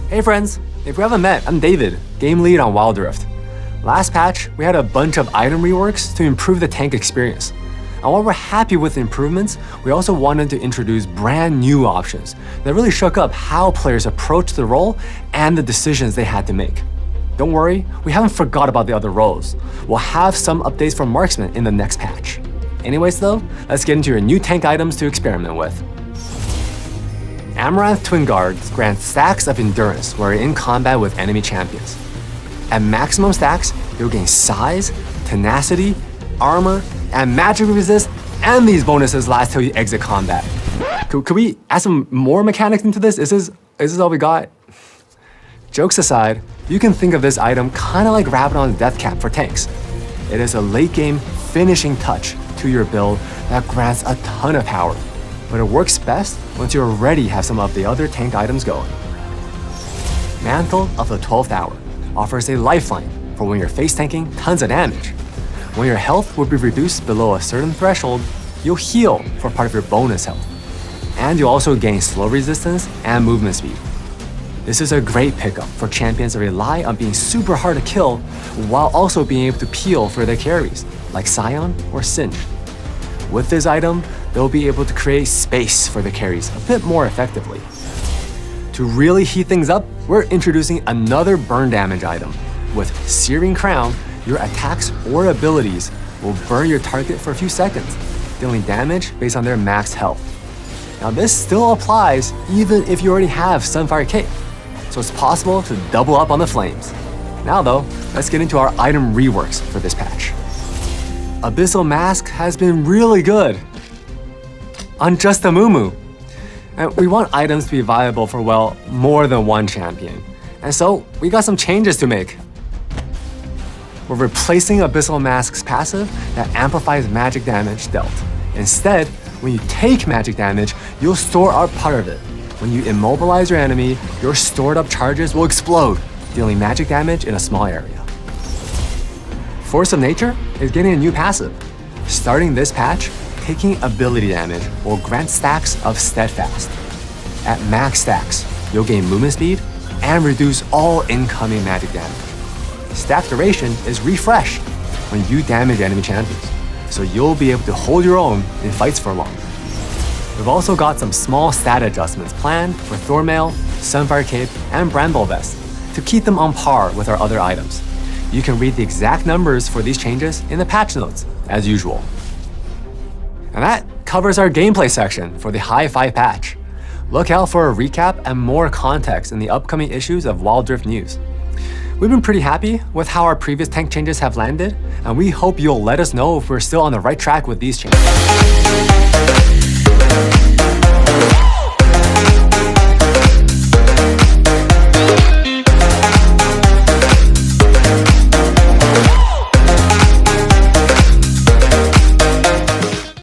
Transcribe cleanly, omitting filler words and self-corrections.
Hey friends, if we haven't met, I'm David, game lead on Wild Rift. Last patch, we had a bunch of item reworks to improve the tank experience. And while we're happy with the improvements, we also wanted to introduce brand new options that really shook up how players approach the role and the decisions they had to make. Don't worry, we haven't forgot about the other roles. We'll have some updates for marksman in the next patch. Anyways though, let's get into your new tank items to experiment with. Amaranth Twin Guards grant stacks of endurance while you're in combat with enemy champions. At maximum stacks, you'll gain size, tenacity, armor, and magic resist, and these bonuses last till you exit combat. Could we add some more mechanics into this? Is this all we got? Jokes aside, you can think of this item kinda like Rabadon's Death Cap for tanks. It is a late game finishing touch to your build that grants a ton of power, but it works best once you already have some of the other tank items going. Mantle of the 12th Hour offers a lifeline for when you're face tanking tons of damage. When your health will be reduced below a certain threshold, you'll heal for part of your bonus health. And you'll also gain slow resistance and movement speed. This is a great pickup for champions that rely on being super hard to kill while also being able to peel for their carries, like Scion or Singe. With this item, they'll be able to create space for the carries a bit more effectively. To really heat things up, we're introducing another burn damage item. With Searing Crown, your attacks or abilities will burn your target for a few seconds, dealing damage based on their max health. Now this still applies even if you already have Sunfire Cape, so it's possible to double up on the flames. Now though, let's get into our item reworks for this patch. Abyssal Mask has been really good on just a Mumu. And we want items to be viable for, well, more than one champion. And so we got some changes to make. We're replacing Abyssal Mask's passive that amplifies magic damage dealt. Instead, when you take magic damage, you'll store up part of it. When you immobilize your enemy, your stored up charges will explode, dealing magic damage in a small area. Force of Nature is getting a new passive. Starting this patch, taking ability damage will grant stacks of Steadfast. At max stacks, you'll gain movement speed and reduce all incoming magic damage. Stack duration is refreshed when you damage enemy champions, so you'll be able to hold your own in fights for longer. We've also got some small stat adjustments planned for Thormail, Sunfire Cape, and Bramble Vest to keep them on par with our other items. You can read the exact numbers for these changes in the patch notes, as usual. And that covers our gameplay section for the High 5 patch. Look out for a recap and more context in the upcoming issues of Wild Rift News. We've been pretty happy with how our previous tank changes have landed, and we hope you'll let us know if we're still on the right track with these changes.